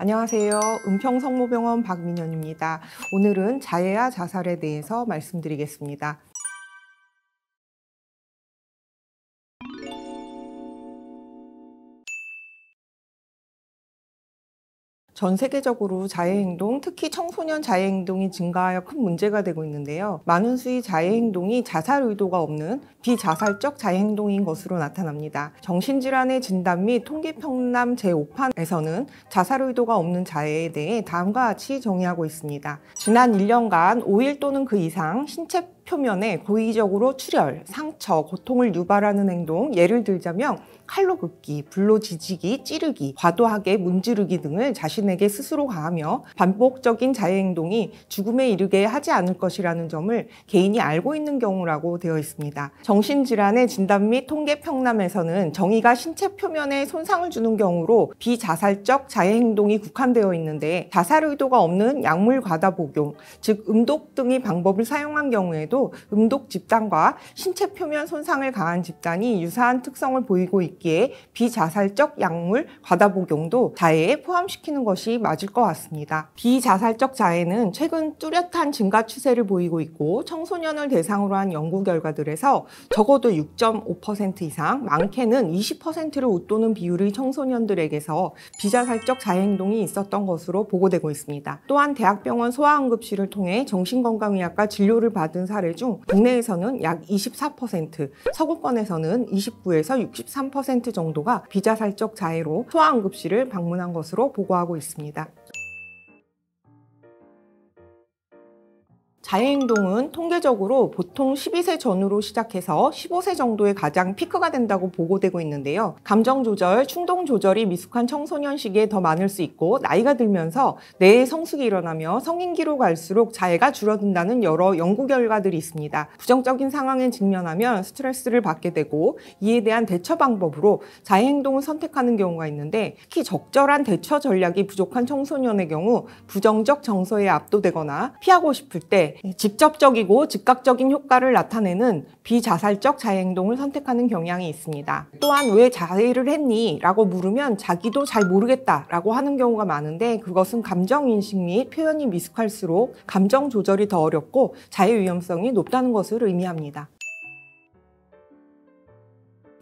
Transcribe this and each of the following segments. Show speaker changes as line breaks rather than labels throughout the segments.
안녕하세요. 은평성모병원 박민현입니다. 오늘은 자해와 자살에 대해서 말씀드리겠습니다. 전 세계적으로 자해행동, 특히 청소년 자해행동이 증가하여 큰 문제가 되고 있는데요. 많은 수의 자해행동이 자살 의도가 없는 비자살적 자해행동인 것으로 나타납니다. 정신질환의 진단 및 통계평남 제5판에서는 자살 의도가 없는 자해에 대해 다음과 같이 정의하고 있습니다. 지난 1년간 5일 또는 그 이상 신체 표면에 고의적으로 출혈, 상처, 고통을 유발하는 행동, 예를 들자면 칼로 긋기, 불로 지지기, 찌르기, 과도하게 문지르기 등을 자신에게 스스로 가하며 반복적인 자해행동이 죽음에 이르게 하지 않을 것이라는 점을 개인이 알고 있는 경우라고 되어 있습니다. 정신질환의 진단 및 통계평남에서는 정의가 신체 표면에 손상을 주는 경우로 비자살적 자해행동이 국한되어 있는데 자살 의도가 없는 약물 과다 복용, 즉 음독 등의 방법을 사용한 경우에도 음독 집단과 신체 표면 손상을 가한 집단이 유사한 특성을 보이고 있기에 비자살적 약물 과다 복용도 자해에 포함시키는 것이 맞을 것 같습니다. 비자살적 자해는 최근 뚜렷한 증가 추세를 보이고 있고 청소년을 대상으로 한 연구 결과들에서 적어도 6.5% 이상, 많게는 20%를 웃도는 비율의 청소년들에게서 비자살적 자해행동이 있었던 것으로 보고되고 있습니다. 또한 대학병원 소아응급실을 통해 정신건강의학과 진료를 받은 사례 중 국내에서는 약 24%, 서구권에서는 29에서 63% 정도가 비자살적 자해로 소아응급실을 방문한 것으로 보고하고 있습니다. 자해행동은 통계적으로 보통 12세 전후로 시작해서 15세 정도에 가장 피크가 된다고 보고되고 있는데요. 감정 조절, 충동 조절이 미숙한 청소년 시기에 더 많을 수 있고 나이가 들면서 뇌의 성숙이 일어나며 성인기로 갈수록 자해가 줄어든다는 여러 연구 결과들이 있습니다. 부정적인 상황에 직면하면 스트레스를 받게 되고 이에 대한 대처 방법으로 자해행동을 선택하는 경우가 있는데 특히 적절한 대처 전략이 부족한 청소년의 경우 부정적 정서에 압도되거나 피하고 싶을 때 직접적이고 즉각적인 효과를 나타내는 비자살적 자해행동을 선택하는 경향이 있습니다. 또한 왜 자해를 했니? 라고 물으면 자기도 잘 모르겠다 라고 하는 경우가 많은데 그것은 감정인식 및 표현이 미숙할수록 감정 조절이 더 어렵고 자해 위험성이 높다는 것을 의미합니다.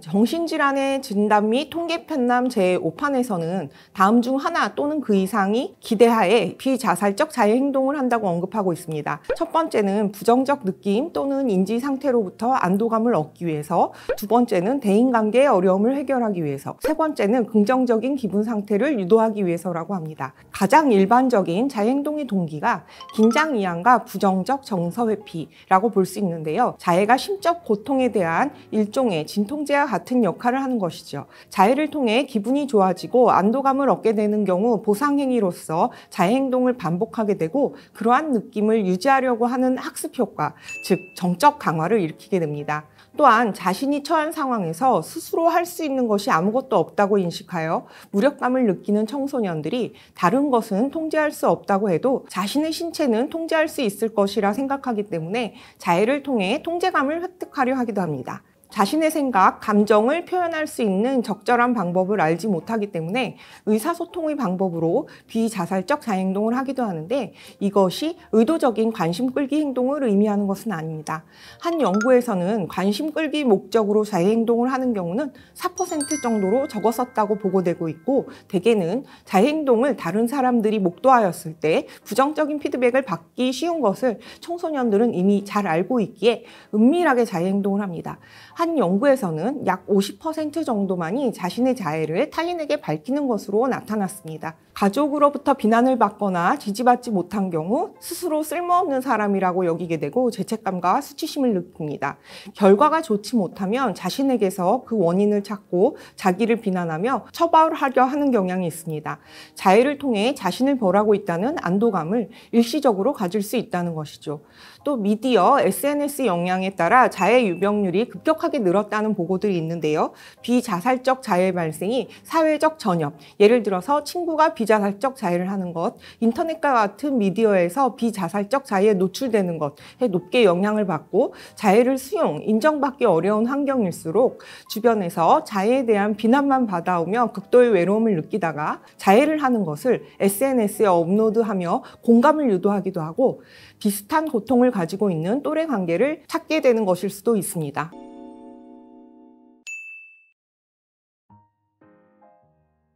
정신질환의 진단 및 통계평남 제5판에서는 다음 중 하나 또는 그 이상이 기대하에 비자살적 자해행동을 한다고 언급하고 있습니다. 첫 번째는 부정적 느낌 또는 인지 상태로부터 안도감을 얻기 위해서, 두 번째는 대인관계의 어려움을 해결하기 위해서, 세 번째는 긍정적인 기분 상태를 유도하기 위해서라고 합니다. 가장 일반적인 자해행동의 동기가 긴장이완과 부정적 정서 회피라고 볼 수 있는데요. 자해가 심적 고통에 대한 일종의 진통제와 같은 역할을 하는 것이죠. 자해를 통해 기분이 좋아지고 안도감을 얻게 되는 경우 보상행위로서 자해행동을 반복하게 되고 그러한 느낌을 유지하려고 하는 학습 효과, 즉 정적 강화를 일으키게 됩니다. 또한 자신이 처한 상황에서 스스로 할 수 있는 것이 아무것도 없다고 인식하여 무력감을 느끼는 청소년들이 다른 것은 통제할 수 없다고 해도 자신의 신체는 통제할 수 있을 것이라 생각하기 때문에 자해를 통해 통제감을 획득하려 하기도 합니다. 자신의 생각, 감정을 표현할 수 있는 적절한 방법을 알지 못하기 때문에 의사소통의 방법으로 비자살적 자해행동을 하기도 하는데 이것이 의도적인 관심 끌기 행동을 의미하는 것은 아닙니다. 한 연구에서는 관심 끌기 목적으로 자해행동을 하는 경우는 4% 정도로 적었었다고 보고되고 있고 대개는 자해행동을 다른 사람들이 목도하였을 때 부정적인 피드백을 받기 쉬운 것을 청소년들은 이미 잘 알고 있기에 은밀하게 자해행동을 합니다. 한 연구에서는 약 50% 정도만이 자신의 자해를 타인에게 밝히는 것으로 나타났습니다. 가족으로부터 비난을 받거나 지지받지 못한 경우 스스로 쓸모없는 사람이라고 여기게 되고 죄책감과 수치심을 느낍니다. 결과가 좋지 못하면 자신에게서 그 원인을 찾고 자기를 비난하며 처벌하려 하는 경향이 있습니다. 자해를 통해 자신을 벌하고 있다는 안도감을 일시적으로 가질 수 있다는 것이죠. 또 미디어, SNS 영향에 따라 자해 유병률이 급격하게 급격하게 늘었다는 보고들이 있는데요. 비자살적 자해 발생이 사회적 전염, 예를 들어서 친구가 비자살적 자해를 하는 것, 인터넷과 같은 미디어에서 비자살적 자해에 노출되는 것에 높게 영향을 받고 자해를 수용, 인정받기 어려운 환경일수록 주변에서 자해에 대한 비난만 받아오며 극도의 외로움을 느끼다가 자해를 하는 것을 SNS에 업로드하며 공감을 유도하기도 하고 비슷한 고통을 가지고 있는 또래 관계를 찾게 되는 것일 수도 있습니다.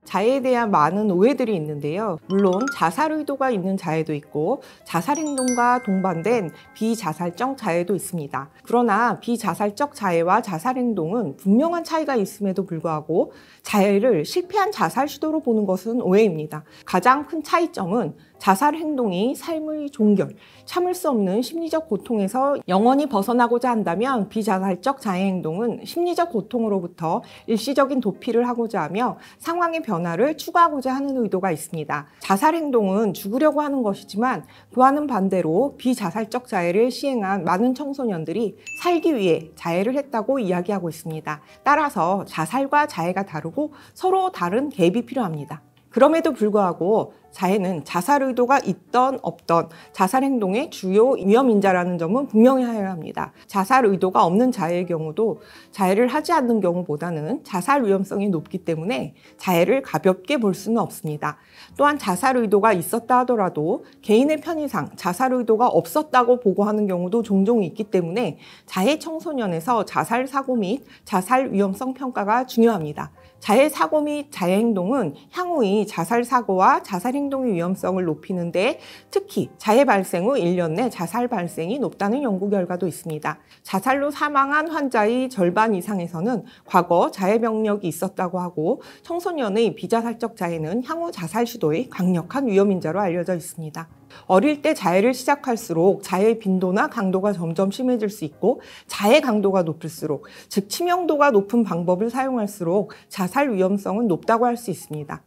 자해에 대한 많은 오해들이 있는데요. 물론 자살 의도가 있는 자해도 있고 자살 행동과 동반된 비자살적 자해도 있습니다. 그러나 비자살적 자해와 자살 행동은 분명한 차이가 있음에도 불구하고 자해를 실패한 자살 시도로 보는 것은 오해입니다. 가장 큰 차이점은 자살 행동이 삶의 종결, 참을 수 없는 심리적 고통에서 영원히 벗어나고자 한다면 비자살적 자해 행동은 심리적 고통으로부터 일시적인 도피를 하고자 하며 상황의 변화를 추구하고자 하는 의도가 있습니다. 자살 행동은 죽으려고 하는 것이지만 그와는 반대로 비자살적 자해를 시행한 많은 청소년들이 살기 위해 자해를 했다고 이야기하고 있습니다. 따라서 자살과 자해가 다르고 서로 다른 갭이 필요합니다. 그럼에도 불구하고 자해는 자살 의도가 있던 없던 자살 행동의 주요 위험 인자라는 점은 분명히 해야 합니다. 자살 의도가 없는 자해의 경우도 자해를 하지 않는 경우보다는 자살 위험성이 높기 때문에 자해를 가볍게 볼 수는 없습니다. 또한 자살 의도가 있었다 하더라도 개인의 편의상 자살 의도가 없었다고 보고하는 경우도 종종 있기 때문에 자해 청소년에서 자살 사고 및 자살 위험성 평가가 중요합니다. 자해 사고 및 자해 행동은 향후의 자살 사고와 자살 행동의 위험성을 높이는데 특히 자해 발생 후 1년 내 자살 발생이 높다는 연구 결과도 있습니다. 자살로 사망한 환자의 절반 이상에서는 과거 자해 병력이 있었다고 하고 청소년의 비자살적 자해는 향후 자살 시도의 강력한 위험 인자로 알려져 있습니다. 어릴 때 자해를 시작할수록 자해의 빈도나 강도가 점점 심해질 수 있고 자해 강도가 높을수록, 즉 치명도가 높은 방법을 사용할수록 자살 위험성은 높다고 할 수 있습니다.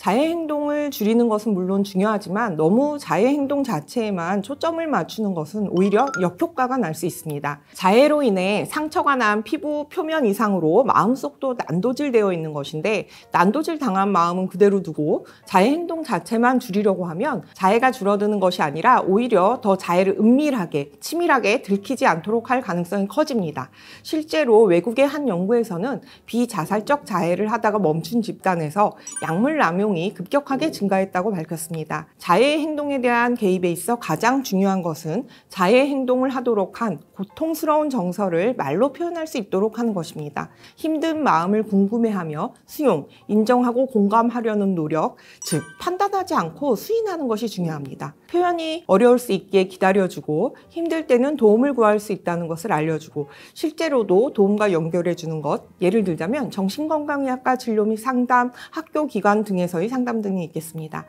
자해 행동을 줄이는 것은 물론 중요하지만 너무 자해 행동 자체에만 초점을 맞추는 것은 오히려 역효과가 날 수 있습니다. 자해로 인해 상처가 난 피부 표면 이상으로 마음속도 난도질되어 있는 것인데 난도질 당한 마음은 그대로 두고 자해 행동 자체만 줄이려고 하면 자해가 줄어드는 것이 아니라 오히려 더 자해를 은밀하게, 치밀하게 들키지 않도록 할 가능성이 커집니다. 실제로 외국의 한 연구에서는 비자살적 자해를 하다가 멈춘 집단에서 약물 남용 이 급격하게 증가했다고 밝혔습니다. 자해 행동에 대한 개입에 있어 가장 중요한 것은 자해 행동을 하도록 한 고통스러운 정서를 말로 표현할 수 있도록 하는 것입니다. 힘든 마음을 궁금해하며 수용, 인정하고 공감하려는 노력, 즉 판단하지 않고 수인하는 것이 중요합니다. 표현이 어려울 수 있게 기다려주고 힘들 때는 도움을 구할 수 있다는 것을 알려주고 실제로도 도움과 연결해주는 것, 예를 들자면 정신건강의학과 진료 및 상담, 학교 기관 등에서의 상담 등이 있겠습니다.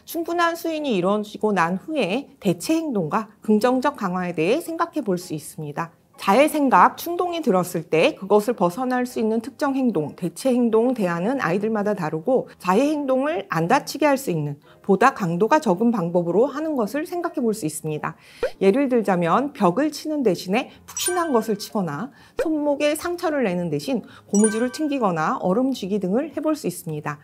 충분한 수인이 이루어지고 난 후에 대체 행동과 긍정적 강화에 대해 생각해 볼 수 있습니다. 자해 생각, 충동이 들었을 때 그것을 벗어날 수 있는 특정 행동, 대체 행동 대안은 아이들마다 다르고 자해 행동을 안 다치게 할 수 있는 보다 강도가 적은 방법으로 하는 것을 생각해 볼 수 있습니다. 예를 들자면 벽을 치는 대신에 푹신한 것을 치거나 손목에 상처를 내는 대신 고무줄을 튕기거나 얼음 쥐기 등을 해볼 수 있습니다.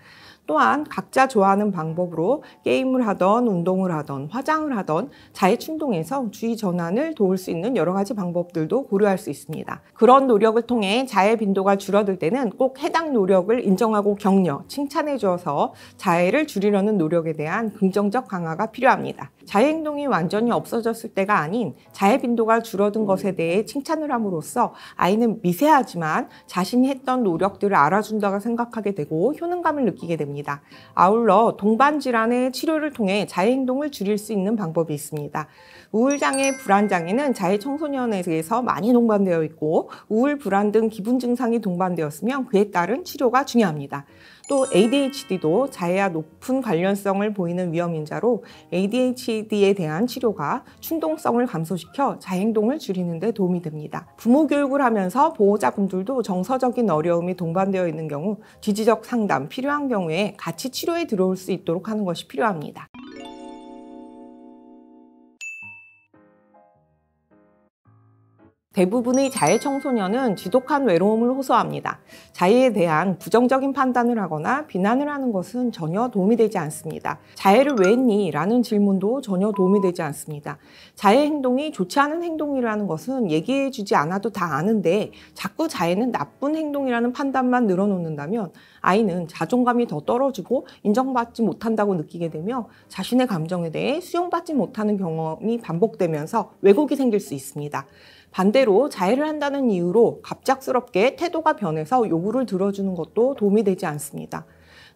또한 각자 좋아하는 방법으로 게임을 하던 운동을 하던 화장을 하던 자해 충동에서 주의 전환을 도울 수 있는 여러 가지 방법들도 고려할 수 있습니다. 그런 노력을 통해 자해 빈도가 줄어들 때는 꼭 해당 노력을 인정하고 격려, 칭찬해 주어서 자해를 줄이려는 노력에 대한 긍정적 강화가 필요합니다. 자해 행동이 완전히 없어졌을 때가 아닌 자해 빈도가 줄어든 것에 대해 칭찬을 함으로써 아이는 미세하지만 자신이 했던 노력들을 알아준다고 생각하게 되고 효능감을 느끼게 됩니다. 아울러 동반질환의 치료를 통해 자해 행동을 줄일 수 있는 방법이 있습니다. 우울장애, 불안장애는 자해 청소년에게서 많이 동반되어 있고 우울, 불안 등 기분 증상이 동반되었으면 그에 따른 치료가 중요합니다. 또 ADHD도 자해와 높은 관련성을 보이는 위험인자로 ADHD에 대한 치료가 충동성을 감소시켜 자해 행동을 줄이는 데 도움이 됩니다. 부모 교육을 하면서 보호자분들도 정서적인 어려움이 동반되어 있는 경우 뒤지적 상담 필요한 경우에 같이 치료에 들어올 수 있도록 하는 것이 필요합니다. 대부분의 자해 청소년은 지독한 외로움을 호소합니다. 자해에 대한 부정적인 판단을 하거나 비난을 하는 것은 전혀 도움이 되지 않습니다. 자해를 왜 했니? 라는 질문도 전혀 도움이 되지 않습니다. 자해 행동이 좋지 않은 행동이라는 것은 얘기해 주지 않아도 다 아는데 자꾸 자해는 나쁜 행동이라는 판단만 늘어놓는다면 아이는 자존감이 더 떨어지고 인정받지 못한다고 느끼게 되며 자신의 감정에 대해 수용받지 못하는 경험이 반복되면서 왜곡이 생길 수 있습니다. 반대로 자해를 한다는 이유로 갑작스럽게 태도가 변해서 요구를 들어주는 것도 도움이 되지 않습니다.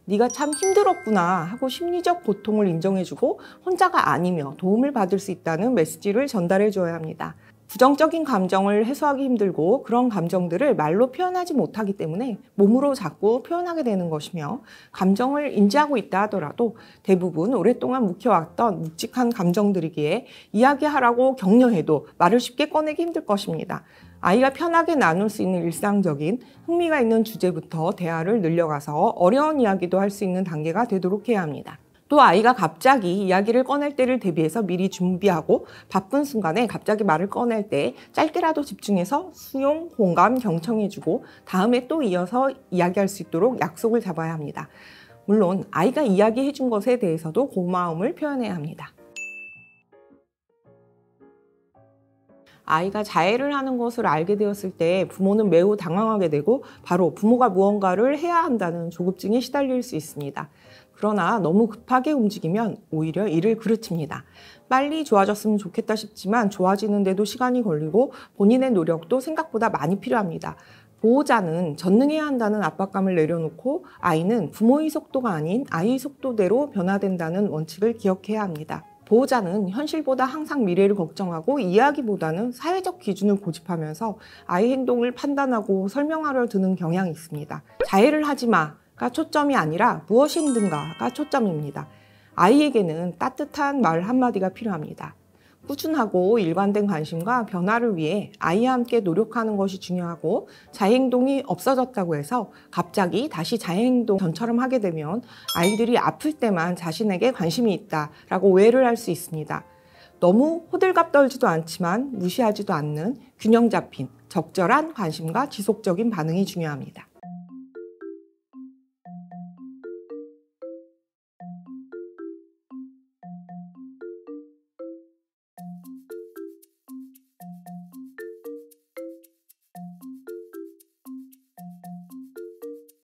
네가 참 힘들었구나 하고 심리적 고통을 인정해주고 혼자가 아니며 도움을 받을 수 있다는 메시지를 전달해 줘야 합니다. 부정적인 감정을 해소하기 힘들고 그런 감정들을 말로 표현하지 못하기 때문에 몸으로 자꾸 표현하게 되는 것이며 감정을 인지하고 있다 하더라도 대부분 오랫동안 묵혀왔던 묵직한 감정들이기에 이야기하라고 격려해도 말을 쉽게 꺼내기 힘들 것입니다. 아이가 편하게 나눌 수 있는 일상적인 흥미가 있는 주제부터 대화를 늘려가서 어려운 이야기도 할 수 있는 단계가 되도록 해야 합니다. 또 아이가 갑자기 이야기를 꺼낼 때를 대비해서 미리 준비하고 바쁜 순간에 갑자기 말을 꺼낼 때 짧게라도 집중해서 수용, 공감, 경청해주고 다음에 또 이어서 이야기할 수 있도록 약속을 잡아야 합니다. 물론 아이가 이야기해준 것에 대해서도 고마움을 표현해야 합니다. 아이가 자해를 하는 것을 알게 되었을 때 부모는 매우 당황하게 되고 바로 부모가 무언가를 해야 한다는 조급증에 시달릴 수 있습니다. 그러나 너무 급하게 움직이면 오히려 일을 그르칩니다. 빨리 좋아졌으면 좋겠다 싶지만 좋아지는데도 시간이 걸리고 본인의 노력도 생각보다 많이 필요합니다. 보호자는 전능해야 한다는 압박감을 내려놓고 아이는 부모의 속도가 아닌 아이의 속도대로 변화된다는 원칙을 기억해야 합니다. 보호자는 현실보다 항상 미래를 걱정하고 이야기보다는 사회적 기준을 고집하면서 아이 행동을 판단하고 설명하려 드는 경향이 있습니다. 자해를 하지 마가 초점이 아니라 무엇이 힘든가가 초점입니다. 아이에게는 따뜻한 말 한마디가 필요합니다. 꾸준하고 일관된 관심과 변화를 위해 아이와 함께 노력하는 것이 중요하고 자해행동이 없어졌다고 해서 갑자기 다시 자해행동 전처럼 하게 되면 아이들이 아플 때만 자신에게 관심이 있다라고 오해를 할 수 있습니다. 너무 호들갑 떨지도 않지만 무시하지도 않는 균형 잡힌 적절한 관심과 지속적인 반응이 중요합니다.